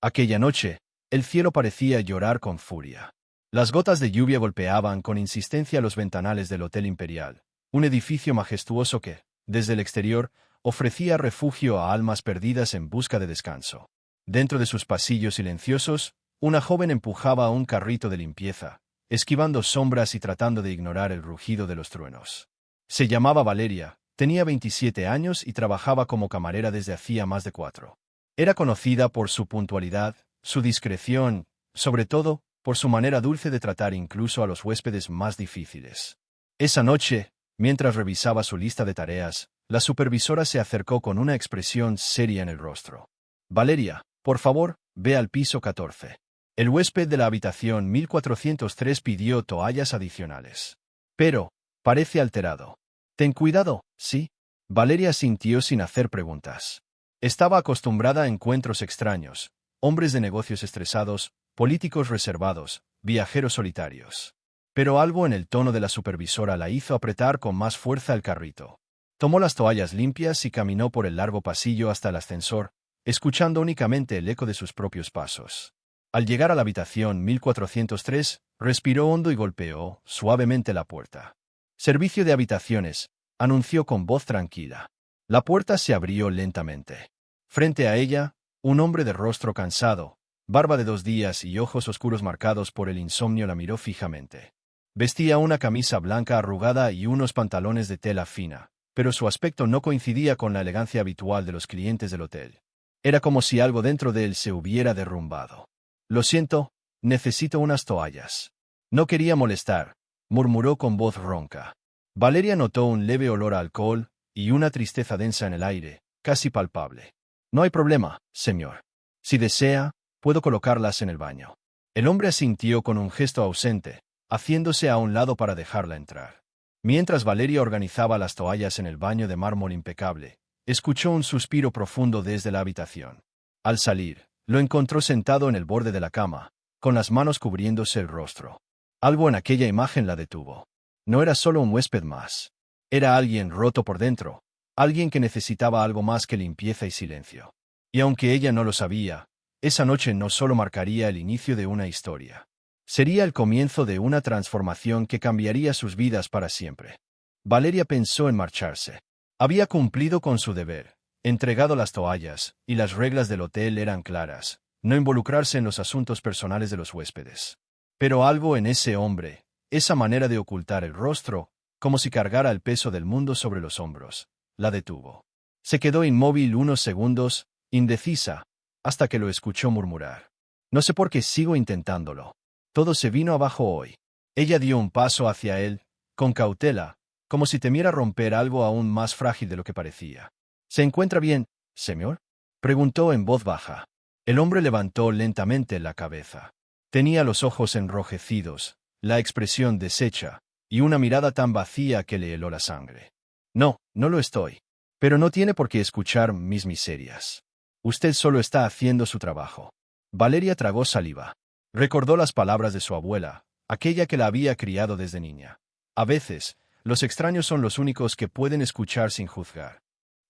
Aquella noche, el cielo parecía llorar con furia. Las gotas de lluvia golpeaban con insistencia los ventanales del Hotel Imperial, un edificio majestuoso que, desde el exterior, ofrecía refugio a almas perdidas en busca de descanso. Dentro de sus pasillos silenciosos, una joven empujaba un carrito de limpieza, esquivando sombras y tratando de ignorar el rugido de los truenos. Se llamaba Valeria, tenía 27 años y trabajaba como camarera desde hacía más de 4. Era conocida por su puntualidad, su discreción, sobre todo, por su manera dulce de tratar incluso a los huéspedes más difíciles. Esa noche, mientras revisaba su lista de tareas, la supervisora se acercó con una expresión seria en el rostro. Valeria, por favor, ve al piso 14. El huésped de la habitación 1403 pidió toallas adicionales. Pero, parece alterado. Ten cuidado, ¿sí? Valeria asintió sin hacer preguntas. Estaba acostumbrada a encuentros extraños, hombres de negocios estresados, políticos reservados, viajeros solitarios. Pero algo en el tono de la supervisora la hizo apretar con más fuerza el carrito. Tomó las toallas limpias y caminó por el largo pasillo hasta el ascensor, escuchando únicamente el eco de sus propios pasos. Al llegar a la habitación 1403, respiró hondo y golpeó suavemente la puerta. «Servicio de habitaciones», anunció con voz tranquila. La puerta se abrió lentamente. Frente a ella, un hombre de rostro cansado, barba de 2 días y ojos oscuros marcados por el insomnio la miró fijamente. Vestía una camisa blanca arrugada y unos pantalones de tela fina, pero su aspecto no coincidía con la elegancia habitual de los clientes del hotel. Era como si algo dentro de él se hubiera derrumbado. «Lo siento, necesito unas toallas». «No quería molestar», murmuró con voz ronca. Valeria notó un leve olor a alcohol y una tristeza densa en el aire, casi palpable. «No hay problema, señor. Si desea, puedo colocarlas en el baño». El hombre asintió con un gesto ausente, haciéndose a un lado para dejarla entrar. Mientras Valeria organizaba las toallas en el baño de mármol impecable, escuchó un suspiro profundo desde la habitación. Al salir, lo encontró sentado en el borde de la cama, con las manos cubriéndose el rostro. Algo en aquella imagen la detuvo. No era solo un huésped más. Era alguien roto por dentro, alguien que necesitaba algo más que limpieza y silencio. Y aunque ella no lo sabía, esa noche no solo marcaría el inicio de una historia. Sería el comienzo de una transformación que cambiaría sus vidas para siempre. Valeria pensó en marcharse. Había cumplido con su deber, entregado las toallas, y las reglas del hotel eran claras: no involucrarse en los asuntos personales de los huéspedes. Pero algo en ese hombre, esa manera de ocultar el rostro, como si cargara el peso del mundo sobre los hombros, la detuvo. Se quedó inmóvil unos segundos, indecisa, hasta que lo escuchó murmurar: «No sé por qué sigo intentándolo. Todo se vino abajo hoy». Ella dio un paso hacia él, con cautela, como si temiera romper algo aún más frágil de lo que parecía. «¿Se encuentra bien, señor?», preguntó en voz baja. El hombre levantó lentamente la cabeza. Tenía los ojos enrojecidos, la expresión deshecha, y una mirada tan vacía que le heló la sangre. «No, no lo estoy. Pero no tiene por qué escuchar mis miserias. Usted solo está haciendo su trabajo». Valeria tragó saliva. Recordó las palabras de su abuela, aquella que la había criado desde niña. A veces, los extraños son los únicos que pueden escuchar sin juzgar.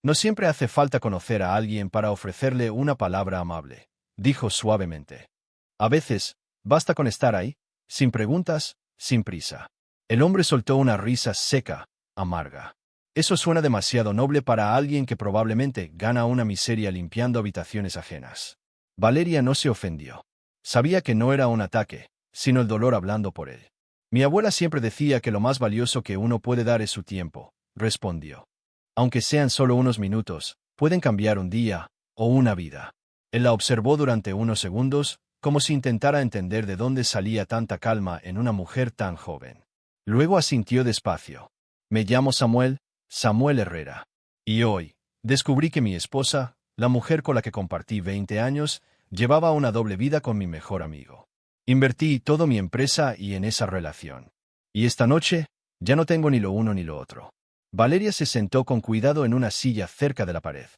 «No siempre hace falta conocer a alguien para ofrecerle una palabra amable», dijo suavemente. «A veces, basta con estar ahí, sin preguntas, sin prisa». El hombre soltó una risa seca, amarga. «Eso suena demasiado noble para alguien que probablemente gana una miseria limpiando habitaciones ajenas». Valeria no se ofendió. Sabía que no era un ataque, sino el dolor hablando por él. «Mi abuela siempre decía que lo más valioso que uno puede dar es su tiempo», respondió. «Aunque sean solo unos minutos, pueden cambiar un día o una vida». Él la observó durante unos segundos, como si intentara entender de dónde salía tanta calma en una mujer tan joven. Luego asintió despacio. «Me llamo Samuel, Samuel Herrera. Y hoy, descubrí que mi esposa, la mujer con la que compartí 20 años, llevaba una doble vida con mi mejor amigo. Invertí todo mi empresa y en esa relación. Y esta noche, ya no tengo ni lo uno ni lo otro». Valeria se sentó con cuidado en una silla cerca de la pared.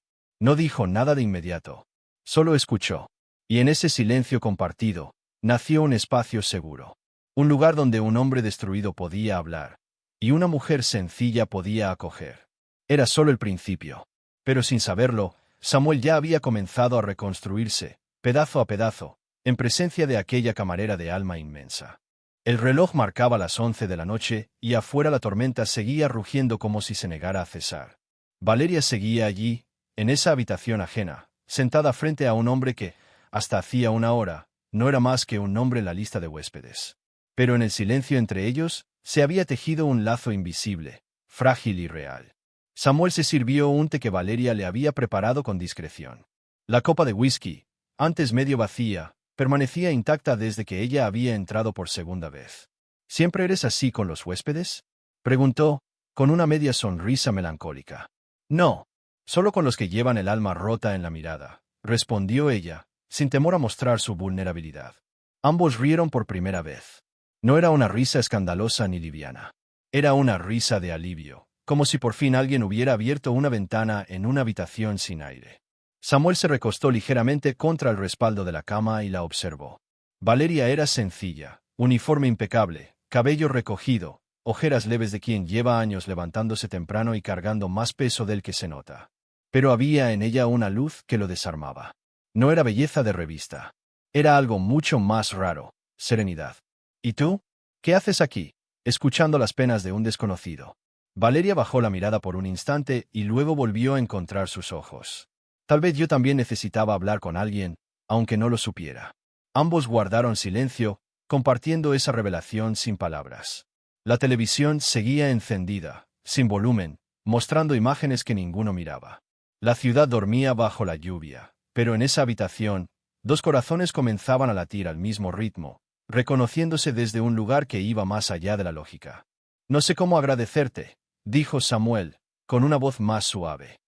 No dijo nada de inmediato. Solo escuchó. Y en ese silencio compartido, nació un espacio seguro. Un lugar donde un hombre destruido podía hablar, y una mujer sencilla podía acoger. Era solo el principio. Pero sin saberlo, Samuel ya había comenzado a reconstruirse, pedazo a pedazo, en presencia de aquella camarera de alma inmensa. El reloj marcaba las 11 de la noche, y afuera la tormenta seguía rugiendo como si se negara a cesar. Valeria seguía allí, en esa habitación ajena, sentada frente a un hombre que, hasta hacía una hora, no era más que un nombre en la lista de huéspedes. Pero en el silencio entre ellos, se había tejido un lazo invisible, frágil y real. Samuel se sirvió un té que Valeria le había preparado con discreción. La copa de whisky, antes medio vacía, permanecía intacta desde que ella había entrado por segunda vez. ¿Siempre eres así con los huéspedes?, preguntó, con una media sonrisa melancólica. No, solo con los que llevan el alma rota en la mirada, respondió ella, sin temor a mostrar su vulnerabilidad. Ambos rieron por primera vez. No era una risa escandalosa ni liviana. Era una risa de alivio, como si por fin alguien hubiera abierto una ventana en una habitación sin aire. Samuel se recostó ligeramente contra el respaldo de la cama y la observó. Valeria era sencilla, uniforme impecable, cabello recogido, ojeras leves de quien lleva años levantándose temprano y cargando más peso del que se nota. Pero había en ella una luz que lo desarmaba. No era belleza de revista. Era algo mucho más raro, serenidad. ¿Y tú? ¿Qué haces aquí, escuchando las penas de un desconocido? Valeria bajó la mirada por un instante y luego volvió a encontrar sus ojos. Tal vez yo también necesitaba hablar con alguien, aunque no lo supiera. Ambos guardaron silencio, compartiendo esa revelación sin palabras. La televisión seguía encendida, sin volumen, mostrando imágenes que ninguno miraba. La ciudad dormía bajo la lluvia, pero en esa habitación, dos corazones comenzaban a latir al mismo ritmo, reconociéndose desde un lugar que iba más allá de la lógica. No sé cómo agradecerte, dijo Samuel, con una voz más suave.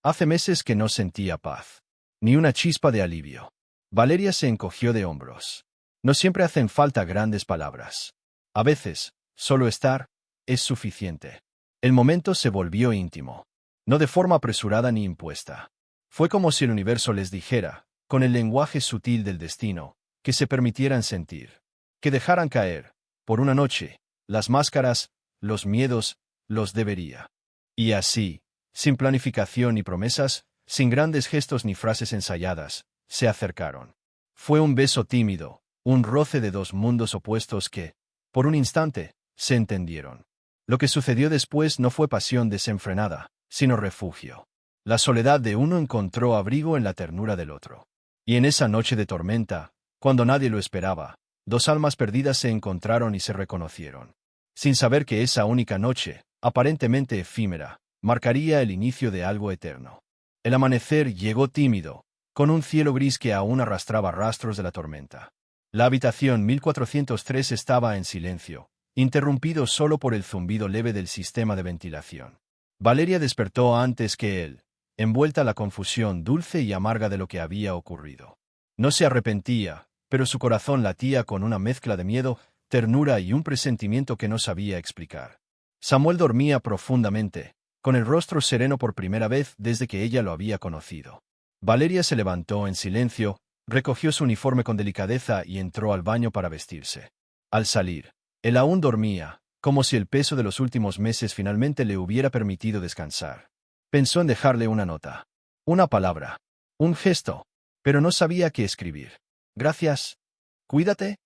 Hace meses que no sentía paz. Ni una chispa de alivio. Valeria se encogió de hombros. No siempre hacen falta grandes palabras. A veces, solo estar, es suficiente. El momento se volvió íntimo. No de forma apresurada ni impuesta. Fue como si el universo les dijera, con el lenguaje sutil del destino, que se permitieran sentir. Que dejaran caer, por una noche, las máscaras, los miedos, los debería. Y así, sin planificación ni promesas, sin grandes gestos ni frases ensayadas, se acercaron. Fue un beso tímido, un roce de dos mundos opuestos que, por un instante, se entendieron. Lo que sucedió después no fue pasión desenfrenada, sino refugio. La soledad de uno encontró abrigo en la ternura del otro. Y en esa noche de tormenta, cuando nadie lo esperaba, dos almas perdidas se encontraron y se reconocieron. Sin saber que esa única noche, aparentemente efímera, marcaría el inicio de algo eterno. El amanecer llegó tímido, con un cielo gris que aún arrastraba rastros de la tormenta. La habitación 1403 estaba en silencio, interrumpido solo por el zumbido leve del sistema de ventilación. Valeria despertó antes que él, envuelta en la confusión dulce y amarga de lo que había ocurrido. No se arrepentía, pero su corazón latía con una mezcla de miedo, ternura y un presentimiento que no sabía explicar. Samuel dormía profundamente, con el rostro sereno por primera vez desde que ella lo había conocido. Valeria se levantó en silencio, recogió su uniforme con delicadeza y entró al baño para vestirse. Al salir, él aún dormía, como si el peso de los últimos meses finalmente le hubiera permitido descansar. Pensó en dejarle una nota. Una palabra. Un gesto. Pero no sabía qué escribir. Gracias. Cuídate.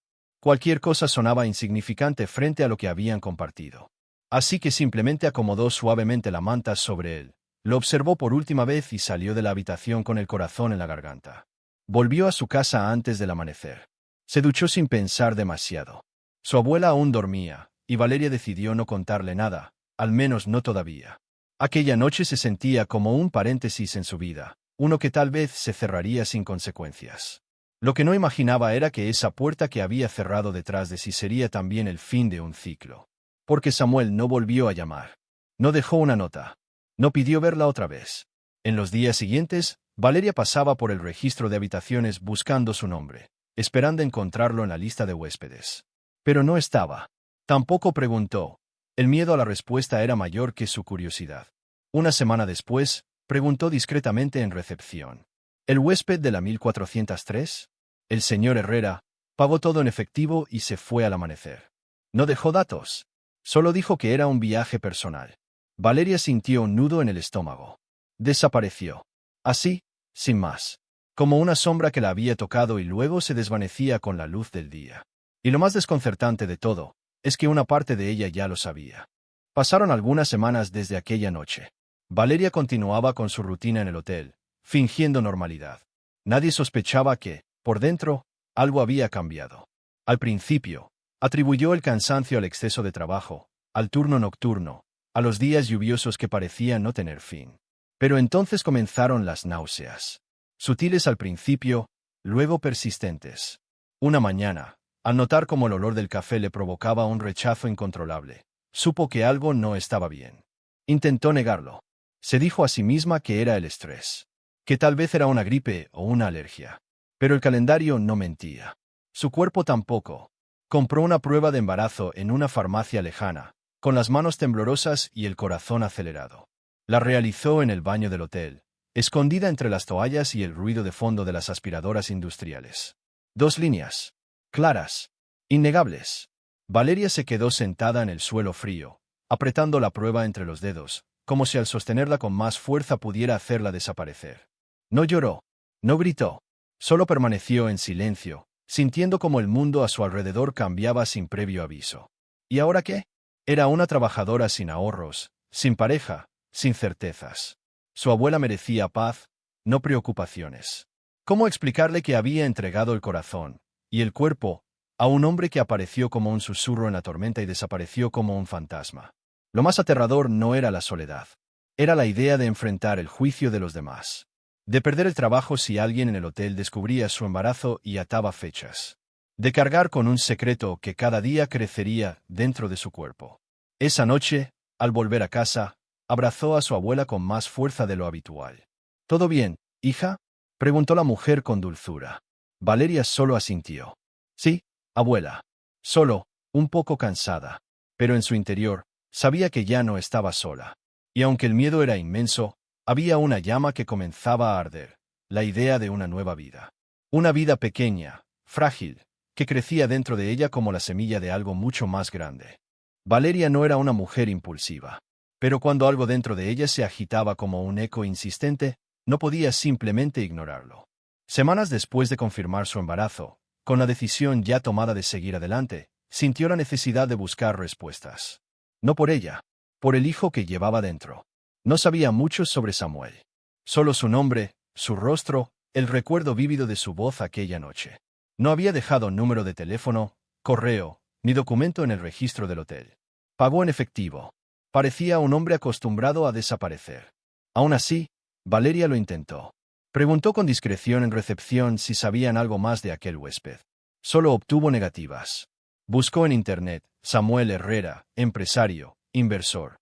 Cualquier cosa sonaba insignificante frente a lo que habían compartido. Así que simplemente acomodó suavemente la manta sobre él, lo observó por última vez y salió de la habitación con el corazón en la garganta. Volvió a su casa antes del amanecer. Se duchó sin pensar demasiado. Su abuela aún dormía, y Valeria decidió no contarle nada, al menos no todavía. Aquella noche se sentía como un paréntesis en su vida, uno que tal vez se cerraría sin consecuencias. Lo que no imaginaba era que esa puerta que había cerrado detrás de sí sería también el fin de un ciclo. Porque Samuel no volvió a llamar. No dejó una nota. No pidió verla otra vez. En los días siguientes, Valeria pasaba por el registro de habitaciones buscando su nombre, esperando encontrarlo en la lista de huéspedes. Pero no estaba. Tampoco preguntó. El miedo a la respuesta era mayor que su curiosidad. Una semana después, preguntó discretamente en recepción. ¿El huésped de la 1403? El señor Herrera pagó todo en efectivo y se fue al amanecer. No dejó datos. Solo dijo que era un viaje personal. Valeria sintió un nudo en el estómago. Desapareció. Así, sin más. como una sombra que la había tocado y luego se desvanecía con la luz del día. Y lo más desconcertante de todo, es que una parte de ella ya lo sabía. Pasaron algunas semanas desde aquella noche. Valeria continuaba con su rutina en el hotel, fingiendo normalidad. Nadie sospechaba que, por dentro, algo había cambiado. Al principio, atribuyó el cansancio al exceso de trabajo, al turno nocturno, a los días lluviosos que parecían no tener fin. Pero entonces comenzaron las náuseas. Sutiles al principio, luego persistentes. Una mañana, al notar cómo el olor del café le provocaba un rechazo incontrolable, supo que algo no estaba bien. Intentó negarlo. Se dijo a sí misma que era el estrés, que tal vez era una gripe o una alergia. Pero el calendario no mentía. Su cuerpo tampoco. Compró una prueba de embarazo en una farmacia lejana, con las manos temblorosas y el corazón acelerado. La realizó en el baño del hotel, escondida entre las toallas y el ruido de fondo de las aspiradoras industriales. 2 líneas. Claras. Innegables. Valeria se quedó sentada en el suelo frío, apretando la prueba entre los dedos, como si al sostenerla con más fuerza pudiera hacerla desaparecer. No lloró. No gritó. Solo permaneció en silencio, sintiendo como el mundo a su alrededor cambiaba sin previo aviso. ¿Y ahora qué? Era una trabajadora sin ahorros, sin pareja, sin certezas. Su abuela merecía paz, no preocupaciones. ¿Cómo explicarle que había entregado el corazón y el cuerpo a un hombre que apareció como un susurro en la tormenta y desapareció como un fantasma? Lo más aterrador no era la soledad. Era la idea de enfrentar el juicio de los demás. De perder el trabajo si alguien en el hotel descubría su embarazo y ataba fechas. De cargar con un secreto que cada día crecería dentro de su cuerpo. Esa noche, al volver a casa, abrazó a su abuela con más fuerza de lo habitual. ¿Todo bien, hija?, preguntó la mujer con dulzura. Valeria solo asintió. Sí, abuela. Solo, un poco cansada. Pero en su interior, sabía que ya no estaba sola. Y aunque el miedo era inmenso, había una llama que comenzaba a arder, la idea de una nueva vida. Una vida pequeña, frágil, que crecía dentro de ella como la semilla de algo mucho más grande. Valeria no era una mujer impulsiva. Pero cuando algo dentro de ella se agitaba como un eco insistente, no podía simplemente ignorarlo. Semanas después de confirmar su embarazo, con la decisión ya tomada de seguir adelante, sintió la necesidad de buscar respuestas. No por ella, por el hijo que llevaba dentro. No sabía mucho sobre Samuel. Solo su nombre, su rostro, el recuerdo vívido de su voz aquella noche. No había dejado número de teléfono, correo, ni documento en el registro del hotel. Pagó en efectivo. Parecía un hombre acostumbrado a desaparecer. Aún así, Valeria lo intentó. Preguntó con discreción en recepción si sabían algo más de aquel huésped. Solo obtuvo negativas. Buscó en Internet, Samuel Herrera, empresario, inversor.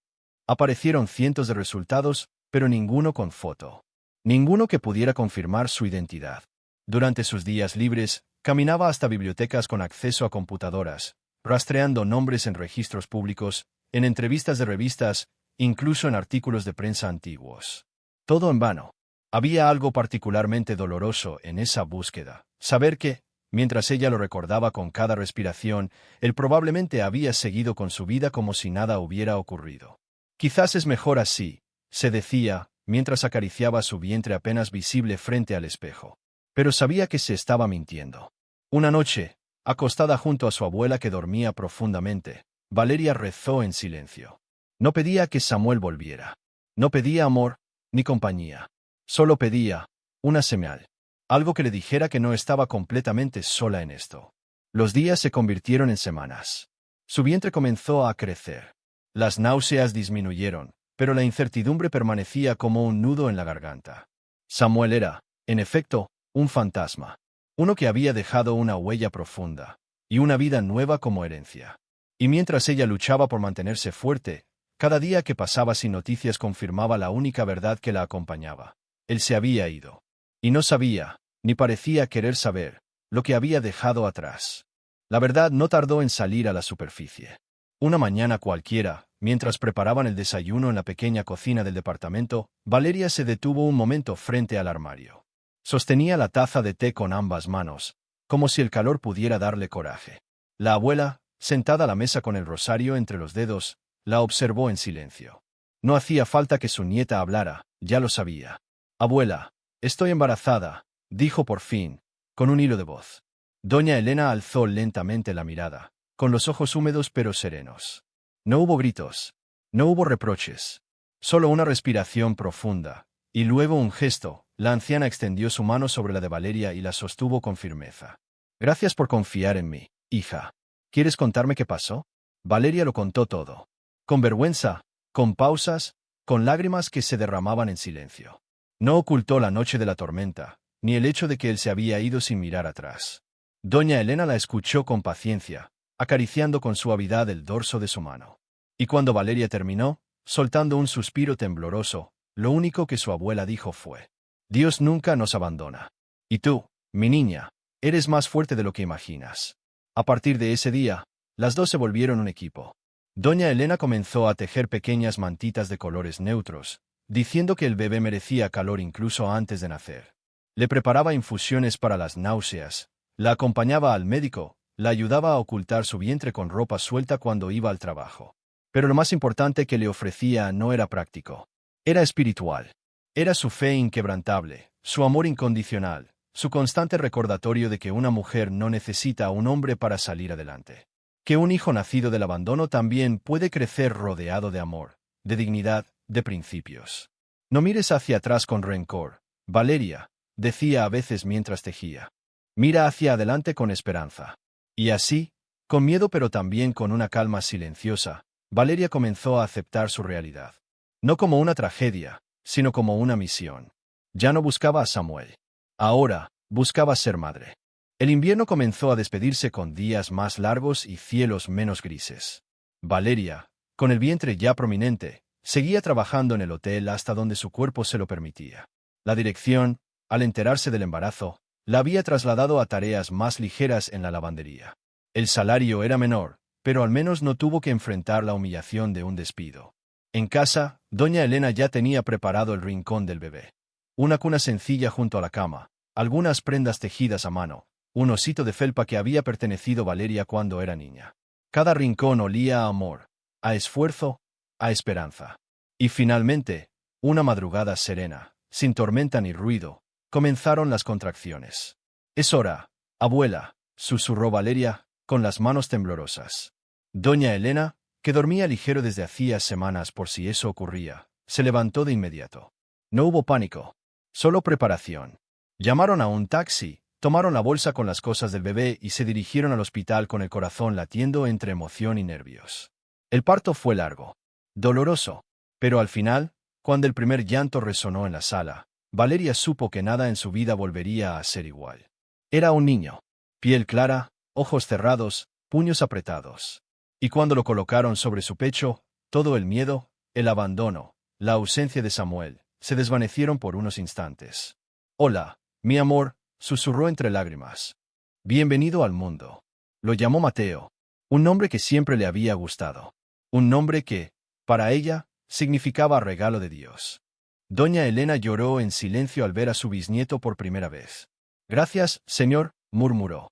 Aparecieron cientos de resultados, pero ninguno con foto. Ninguno que pudiera confirmar su identidad. Durante sus días libres, caminaba hasta bibliotecas con acceso a computadoras, rastreando nombres en registros públicos, en entrevistas de revistas, incluso en artículos de prensa antiguos. Todo en vano. Había algo particularmente doloroso en esa búsqueda. Saber que, mientras ella lo recordaba con cada respiración, él probablemente había seguido con su vida como si nada hubiera ocurrido. Quizás es mejor así, se decía, mientras acariciaba su vientre apenas visible frente al espejo. Pero sabía que se estaba mintiendo. Una noche, acostada junto a su abuela que dormía profundamente, Valeria rezó en silencio. No pedía que Samuel volviera. No pedía amor, ni compañía. Solo pedía una señal. Algo que le dijera que no estaba completamente sola en esto. Los días se convirtieron en semanas. Su vientre comenzó a crecer. Las náuseas disminuyeron, pero la incertidumbre permanecía como un nudo en la garganta. Samuel era, en efecto, un fantasma. Uno que había dejado una huella profunda, y una vida nueva como herencia. Y mientras ella luchaba por mantenerse fuerte, cada día que pasaba sin noticias confirmaba la única verdad que la acompañaba. Él se había ido. Y no sabía, ni parecía querer saber, lo que había dejado atrás. La verdad no tardó en salir a la superficie. Una mañana cualquiera, mientras preparaban el desayuno en la pequeña cocina del departamento, Valeria se detuvo un momento frente al armario. Sostenía la taza de té con ambas manos, como si el calor pudiera darle coraje. La abuela, sentada a la mesa con el rosario entre los dedos, la observó en silencio. No hacía falta que su nieta hablara, ya lo sabía. «Abuela, estoy embarazada», dijo por fin, con un hilo de voz. Doña Elena alzó lentamente la mirada, con los ojos húmedos pero serenos. No hubo gritos, no hubo reproches, solo una respiración profunda, y luego un gesto. La anciana extendió su mano sobre la de Valeria y la sostuvo con firmeza. Gracias por confiar en mí, hija. ¿Quieres contarme qué pasó? Valeria lo contó todo. Con vergüenza, con pausas, con lágrimas que se derramaban en silencio. No ocultó la noche de la tormenta, ni el hecho de que él se había ido sin mirar atrás. Doña Elena la escuchó con paciencia, acariciando con suavidad el dorso de su mano. Y cuando Valeria terminó, soltando un suspiro tembloroso, lo único que su abuela dijo fue: Dios nunca nos abandona. Y tú, mi niña, eres más fuerte de lo que imaginas. A partir de ese día, las dos se volvieron un equipo. Doña Elena comenzó a tejer pequeñas mantitas de colores neutros, diciendo que el bebé merecía calor incluso antes de nacer. Le preparaba infusiones para las náuseas, la acompañaba al médico, la ayudaba a ocultar su vientre con ropa suelta cuando iba al trabajo. Pero lo más importante que le ofrecía no era práctico. Era espiritual. Era su fe inquebrantable, su amor incondicional, su constante recordatorio de que una mujer no necesita a un hombre para salir adelante. Que un hijo nacido del abandono también puede crecer rodeado de amor, de dignidad, de principios. No mires hacia atrás con rencor, Valeria, decía a veces mientras tejía. Mira hacia adelante con esperanza. Y así, con miedo pero también con una calma silenciosa, Valeria comenzó a aceptar su realidad. No como una tragedia, sino como una misión. Ya no buscaba a Samuel. Ahora, buscaba ser madre. El invierno comenzó a despedirse con días más largos y cielos menos grises. Valeria, con el vientre ya prominente, seguía trabajando en el hotel hasta donde su cuerpo se lo permitía. La dirección, al enterarse del embarazo, la había trasladado a tareas más ligeras en la lavandería. El salario era menor, pero al menos no tuvo que enfrentar la humillación de un despido. En casa, doña Elena ya tenía preparado el rincón del bebé. Una cuna sencilla junto a la cama, algunas prendas tejidas a mano, un osito de felpa que había pertenecido a Valeria cuando era niña. Cada rincón olía a amor, a esfuerzo, a esperanza. Y finalmente, una madrugada serena, sin tormenta ni ruido, comenzaron las contracciones. «Es hora, abuela», susurró Valeria, con las manos temblorosas. Doña Elena, que dormía ligero desde hacía semanas por si eso ocurría, se levantó de inmediato. No hubo pánico, solo preparación. Llamaron a un taxi, tomaron la bolsa con las cosas del bebé y se dirigieron al hospital con el corazón latiendo entre emoción y nervios. El parto fue largo, doloroso, pero al final, cuando el primer llanto resonó en la sala, Valeria supo que nada en su vida volvería a ser igual. Era un niño, piel clara, ojos cerrados, puños apretados. Y cuando lo colocaron sobre su pecho, todo el miedo, el abandono, la ausencia de Samuel, se desvanecieron por unos instantes. «Hola, mi amor», susurró entre lágrimas. «Bienvenido al mundo». Lo llamó Mateo, un nombre que siempre le había gustado. Un nombre que, para ella, significaba regalo de Dios. Doña Elena lloró en silencio al ver a su bisnieto por primera vez. «Gracias, señor», murmuró.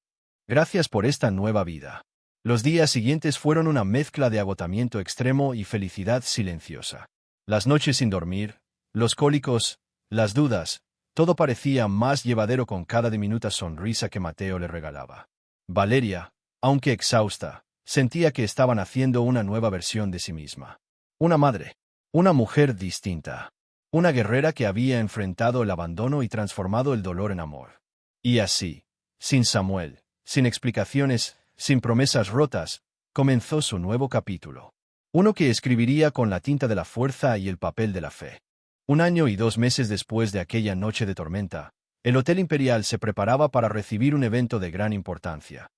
«Gracias por esta nueva vida». Los días siguientes fueron una mezcla de agotamiento extremo y felicidad silenciosa. Las noches sin dormir, los cólicos, las dudas, todo parecía más llevadero con cada diminuta sonrisa que Mateo le regalaba. Valeria, aunque exhausta, sentía que estaban haciendo una nueva versión de sí misma. Una madre, una mujer distinta, una guerrera que había enfrentado el abandono y transformado el dolor en amor. Y así, sin Samuel, sin explicaciones, sin promesas rotas, comenzó su nuevo capítulo. Uno que escribiría con la tinta de la fuerza y el papel de la fe. 1 año y 2 meses después de aquella noche de tormenta, el Hotel Imperial se preparaba para recibir un evento de gran importancia.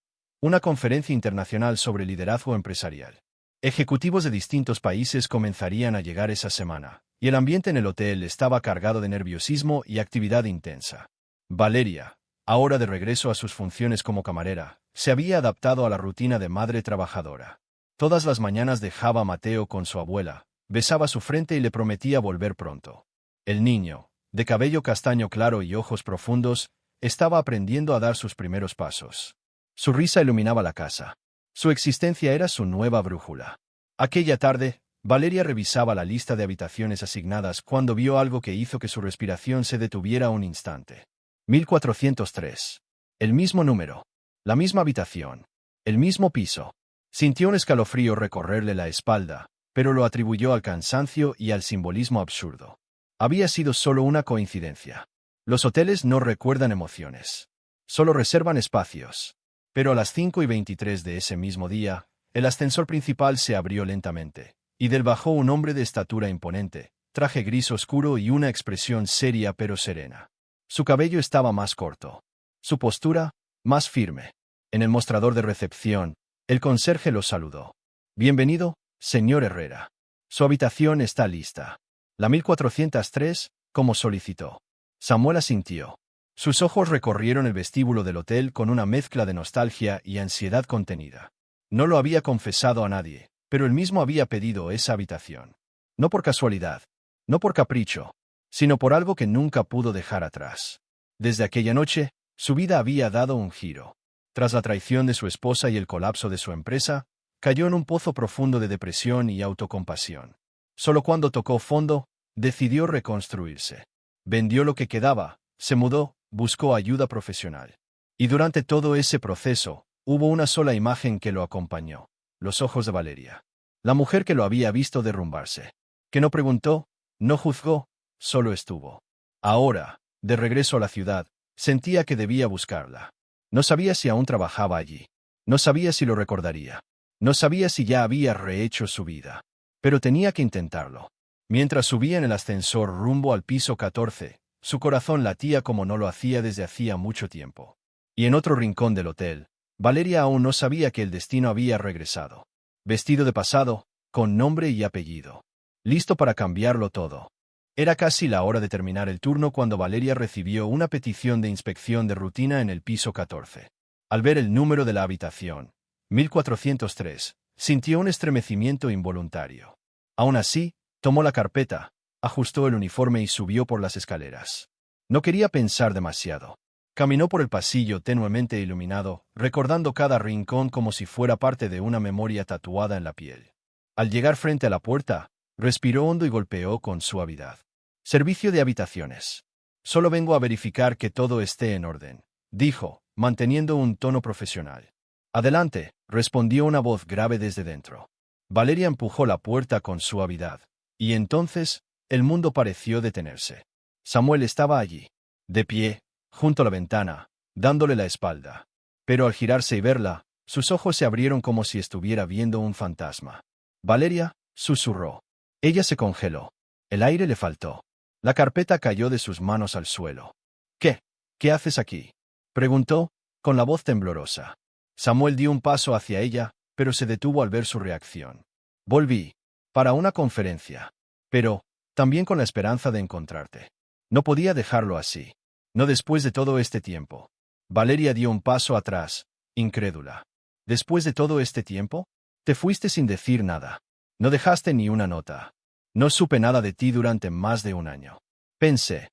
Una conferencia internacional sobre liderazgo empresarial. Ejecutivos de distintos países comenzarían a llegar esa semana, y el ambiente en el hotel estaba cargado de nerviosismo y actividad intensa. Valeria, ahora de regreso a sus funciones como camarera, se había adaptado a la rutina de madre trabajadora. Todas las mañanas dejaba a Mateo con su abuela, besaba su frente y le prometía volver pronto. El niño, de cabello castaño claro y ojos profundos, estaba aprendiendo a dar sus primeros pasos. Su risa iluminaba la casa. Su existencia era su nueva brújula. Aquella tarde, Valeria revisaba la lista de habitaciones asignadas cuando vio algo que hizo que su respiración se detuviera un instante. 1403. El mismo número. La misma habitación. El mismo piso. Sintió un escalofrío recorrerle la espalda, pero lo atribuyó al cansancio y al simbolismo absurdo. Había sido solo una coincidencia. Los hoteles no recuerdan emociones. Solo reservan espacios. Pero a las 5:23 de ese mismo día, el ascensor principal se abrió lentamente, y del bajó un hombre de estatura imponente, traje gris oscuro y una expresión seria pero serena. Su cabello estaba más corto. Su postura, más firme. En el mostrador de recepción, el conserje lo saludó. Bienvenido, señor Herrera. Su habitación está lista. La 1403, como solicitó. Samuel asintió. Sus ojos recorrieron el vestíbulo del hotel con una mezcla de nostalgia y ansiedad contenida. No lo había confesado a nadie, pero él mismo había pedido esa habitación. No por casualidad, no por capricho, sino por algo que nunca pudo dejar atrás. Desde aquella noche, su vida había dado un giro. Tras la traición de su esposa y el colapso de su empresa, cayó en un pozo profundo de depresión y autocompasión. Solo cuando tocó fondo, decidió reconstruirse. Vendió lo que quedaba, se mudó, buscó ayuda profesional. Y durante todo ese proceso, hubo una sola imagen que lo acompañó: los ojos de Valeria. La mujer que lo había visto derrumbarse. Que no preguntó, no juzgó, solo estuvo. Ahora, de regreso a la ciudad, sentía que debía buscarla. No sabía si aún trabajaba allí. No sabía si lo recordaría. No sabía si ya había rehecho su vida. Pero tenía que intentarlo. Mientras subía en el ascensor rumbo al piso 14, su corazón latía como no lo hacía desde hacía mucho tiempo. Y en otro rincón del hotel, Valeria aún no sabía que el destino había regresado. Vestido de pasado, con nombre y apellido. Listo para cambiarlo todo. Era casi la hora de terminar el turno cuando Valeria recibió una petición de inspección de rutina en el piso 14. Al ver el número de la habitación, 1403, sintió un estremecimiento involuntario. Aún así, tomó la carpeta, ajustó el uniforme y subió por las escaleras. No quería pensar demasiado. Caminó por el pasillo tenuemente iluminado, recordando cada rincón como si fuera parte de una memoria tatuada en la piel. Al llegar frente a la puerta, respiró hondo y golpeó con suavidad. Servicio de habitaciones. Solo vengo a verificar que todo esté en orden, dijo, manteniendo un tono profesional. Adelante, respondió una voz grave desde dentro. Valeria empujó la puerta con suavidad, y entonces, el mundo pareció detenerse. Samuel estaba allí, de pie, junto a la ventana, dándole la espalda. Pero al girarse y verla, sus ojos se abrieron como si estuviera viendo un fantasma. Valeria, susurró. Ella se congeló. El aire le faltó. La carpeta cayó de sus manos al suelo. ¿Qué? ¿Qué haces aquí?, preguntó, con la voz temblorosa. Samuel dio un paso hacia ella, pero se detuvo al ver su reacción. Volví. Para una conferencia. Pero, también con la esperanza de encontrarte. No podía dejarlo así. No después de todo este tiempo. Valeria dio un paso atrás, incrédula. ¿Después de todo este tiempo? Te fuiste sin decir nada. No dejaste ni una nota. No supe nada de ti durante más de un año. Pensé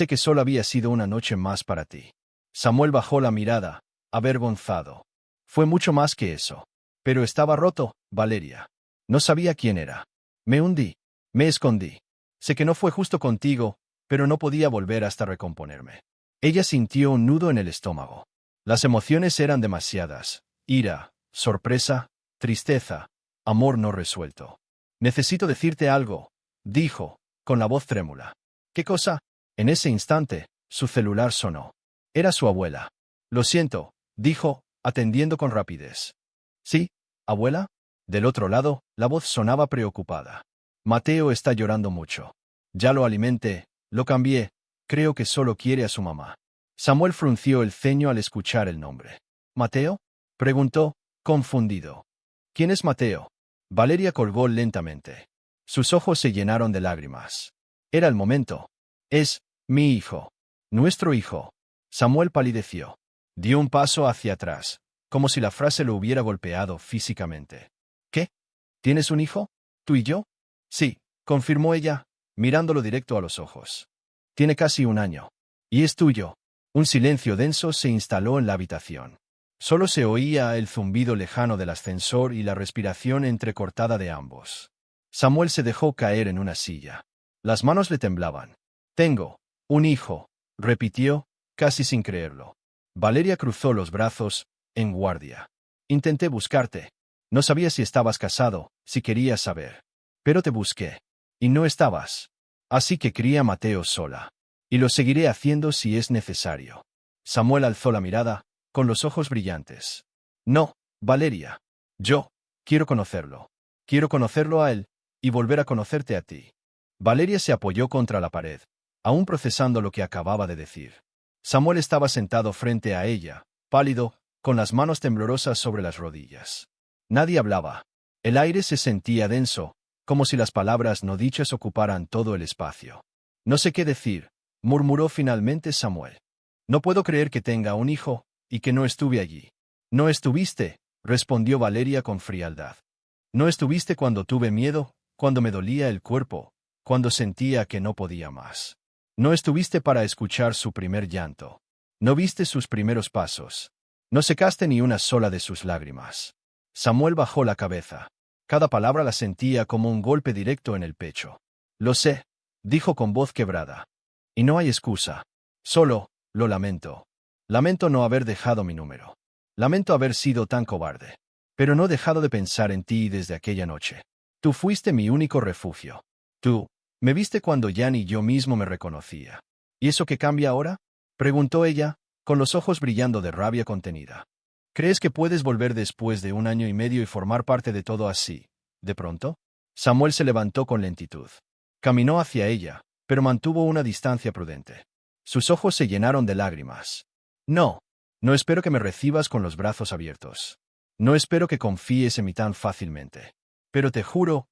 que solo había sido una noche más para ti. Samuel bajó la mirada, avergonzado. Fue mucho más que eso. Pero estaba roto, Valeria. No sabía quién era. Me hundí. Me escondí. Sé que no fue justo contigo, pero no podía volver hasta recomponerme. Ella sintió un nudo en el estómago. Las emociones eran demasiadas: ira, sorpresa, tristeza, amor no resuelto. Necesito decirte algo, dijo, con la voz trémula. ¿Qué cosa? En ese instante, su celular sonó. Era su abuela. Lo siento, dijo, atendiendo con rapidez. ¿Sí, abuela? Del otro lado, la voz sonaba preocupada. Mateo está llorando mucho. Ya lo alimenté, lo cambié, creo que solo quiere a su mamá. Samuel frunció el ceño al escuchar el nombre. ¿Mateo?, preguntó, confundido. ¿Quién es Mateo? Valeria colgó lentamente. Sus ojos se llenaron de lágrimas. Era el momento. Es mi hijo. Nuestro hijo. Samuel palideció. Dio un paso hacia atrás, como si la frase lo hubiera golpeado físicamente. ¿Qué? ¿Tienes un hijo? ¿Tú y yo? Sí, confirmó ella, mirándolo directo a los ojos. Tiene casi un año. Y es tuyo. Un silencio denso se instaló en la habitación. Solo se oía el zumbido lejano del ascensor y la respiración entrecortada de ambos. Samuel se dejó caer en una silla. Las manos le temblaban. Tengo un hijo, repitió, casi sin creerlo. Valeria cruzó los brazos, en guardia. Intenté buscarte. No sabía si estabas casado, si querías saber. Pero te busqué. Y no estabas. Así que crié a Mateo sola. Y lo seguiré haciendo si es necesario. Samuel alzó la mirada, con los ojos brillantes. No, Valeria. Yo quiero conocerlo. Quiero conocerlo a él, y volver a conocerte a ti. Valeria se apoyó contra la pared, aún procesando lo que acababa de decir. Samuel estaba sentado frente a ella, pálido, con las manos temblorosas sobre las rodillas. Nadie hablaba. El aire se sentía denso, como si las palabras no dichas ocuparan todo el espacio. No sé qué decir, murmuró finalmente Samuel. No puedo creer que tenga un hijo, y que no estuve allí. No estuviste, respondió Valeria con frialdad. No estuviste cuando tuve miedo, cuando me dolía el cuerpo, cuando sentía que no podía más. No estuviste para escuchar su primer llanto. No viste sus primeros pasos. No secaste ni una sola de sus lágrimas. Samuel bajó la cabeza. Cada palabra la sentía como un golpe directo en el pecho. Lo sé, dijo con voz quebrada. Y no hay excusa. Solo, lo lamento. Lamento no haber dejado mi número. Lamento haber sido tan cobarde. Pero no he dejado de pensar en ti desde aquella noche. Tú fuiste mi único refugio. Tú, me viste cuando ya ni yo mismo me reconocía. ¿Y eso qué cambia ahora? Preguntó ella, con los ojos brillando de rabia contenida. ¿Crees que puedes volver después de 1 año y medio y formar parte de todo así, de pronto? Samuel se levantó con lentitud. Caminó hacia ella, pero mantuvo una distancia prudente. Sus ojos se llenaron de lágrimas. No, no espero que me recibas con los brazos abiertos. No espero que confíes en mí tan fácilmente. Pero te juro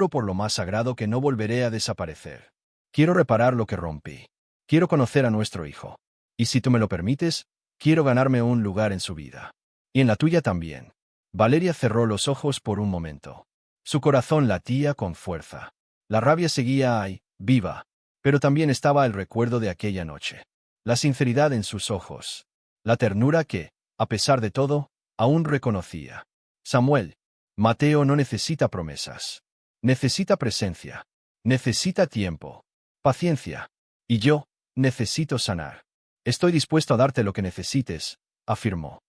por lo más sagrado que no volveré a desaparecer. Quiero reparar lo que rompí. Quiero conocer a nuestro hijo. Y si tú me lo permites, quiero ganarme un lugar en su vida. Y en la tuya también. Valeria cerró los ojos por un momento. Su corazón latía con fuerza. La rabia seguía ahí, viva. Pero también estaba el recuerdo de aquella noche. La sinceridad en sus ojos. La ternura que, a pesar de todo, aún reconocía. Samuel, Mateo no necesita promesas. Necesita presencia. Necesita tiempo. Paciencia. Y yo, necesito sanar. Estoy dispuesto a darte lo que necesites, afirmó.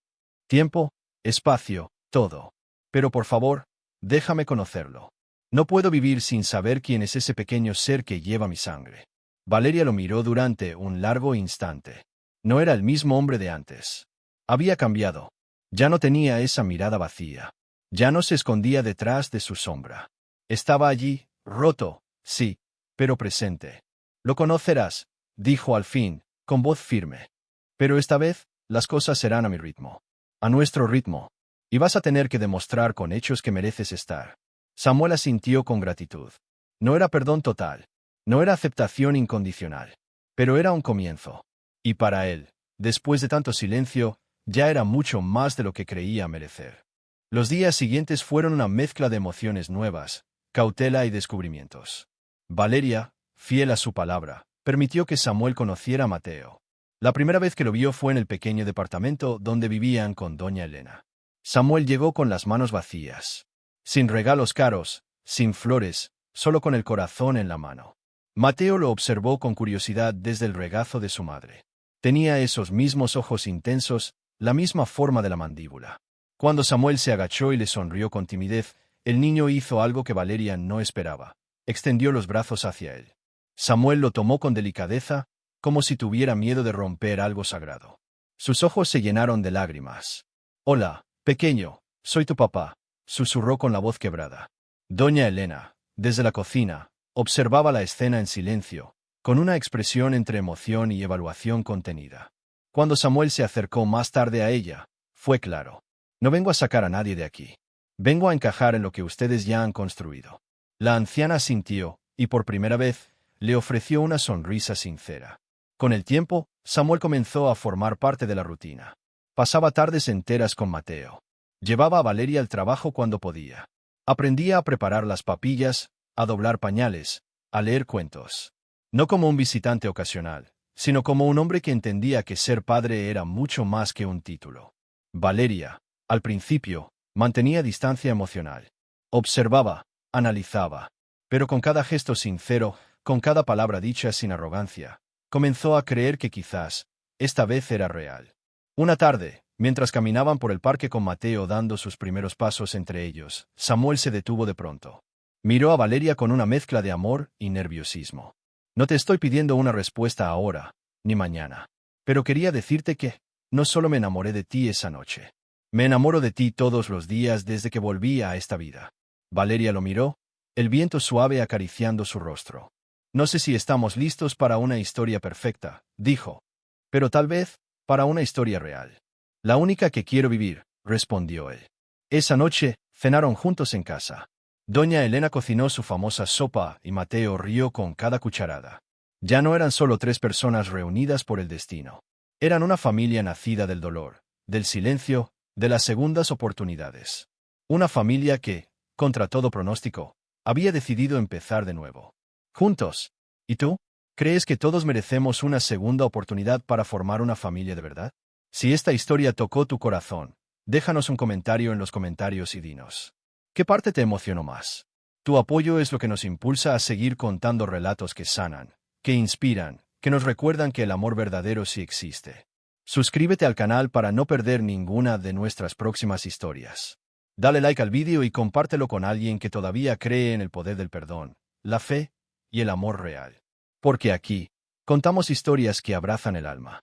Tiempo, espacio, todo. Pero por favor, déjame conocerlo. No puedo vivir sin saber quién es ese pequeño ser que lleva mi sangre. Valeria lo miró durante un largo instante. No era el mismo hombre de antes. Había cambiado. Ya no tenía esa mirada vacía. Ya no se escondía detrás de su sombra. Estaba allí, roto, sí, pero presente. Lo conocerás, dijo al fin, con voz firme. Pero esta vez, las cosas serán a mi ritmo. A nuestro ritmo. Y vas a tener que demostrar con hechos que mereces estar. Samuel asintió con gratitud. No era perdón total. No era aceptación incondicional. Pero era un comienzo. Y para él, después de tanto silencio, ya era mucho más de lo que creía merecer. Los días siguientes fueron una mezcla de emociones nuevas, cautela y descubrimientos. Valeria, fiel a su palabra, permitió que Samuel conociera a Mateo. La primera vez que lo vio fue en el pequeño departamento donde vivían con doña Elena. Samuel llegó con las manos vacías. Sin regalos caros, sin flores, solo con el corazón en la mano. Mateo lo observó con curiosidad desde el regazo de su madre. Tenía esos mismos ojos intensos, la misma forma de la mandíbula. Cuando Samuel se agachó y le sonrió con timidez, el niño hizo algo que Valeria no esperaba. Extendió los brazos hacia él. Samuel lo tomó con delicadeza, como si tuviera miedo de romper algo sagrado. Sus ojos se llenaron de lágrimas. «Hola, pequeño, soy tu papá», susurró con la voz quebrada. Doña Elena, desde la cocina, observaba la escena en silencio, con una expresión entre emoción y evaluación contenida. Cuando Samuel se acercó más tarde a ella, fue claro. «No vengo a sacar a nadie de aquí. Vengo a encajar en lo que ustedes ya han construido». La anciana asintió, y por primera vez, le ofreció una sonrisa sincera. Con el tiempo, Samuel comenzó a formar parte de la rutina. Pasaba tardes enteras con Mateo. Llevaba a Valeria al trabajo cuando podía. Aprendía a preparar las papillas, a doblar pañales, a leer cuentos. No como un visitante ocasional, sino como un hombre que entendía que ser padre era mucho más que un título. Valeria, al principio, mantenía distancia emocional. Observaba, analizaba. Pero con cada gesto sincero, con cada palabra dicha sin arrogancia, comenzó a creer que quizás, esta vez era real. Una tarde, mientras caminaban por el parque con Mateo dando sus primeros pasos entre ellos, Samuel se detuvo de pronto. Miró a Valeria con una mezcla de amor y nerviosismo. No te estoy pidiendo una respuesta ahora, ni mañana. Pero quería decirte que no solo me enamoré de ti esa noche. Me enamoro de ti todos los días desde que volví a esta vida. Valeria lo miró, el viento suave acariciando su rostro. No sé si estamos listos para una historia perfecta, dijo. Pero tal vez, para una historia real. La única que quiero vivir, respondió él. Esa noche, cenaron juntos en casa. Doña Elena cocinó su famosa sopa y Mateo rió con cada cucharada. Ya no eran solo tres personas reunidas por el destino. Eran una familia nacida del dolor, del silencio, de las segundas oportunidades. Una familia que, contra todo pronóstico, había decidido empezar de nuevo. Juntos. ¿Y tú? ¿Crees que todos merecemos una segunda oportunidad para formar una familia de verdad? Si esta historia tocó tu corazón, déjanos un comentario en los comentarios y dinos. ¿Qué parte te emocionó más? Tu apoyo es lo que nos impulsa a seguir contando relatos que sanan, que inspiran, que nos recuerdan que el amor verdadero sí existe. Suscríbete al canal para no perder ninguna de nuestras próximas historias. Dale like al vídeo y compártelo con alguien que todavía cree en el poder del perdón, la fe y el amor real. Porque aquí, contamos historias que abrazan el alma.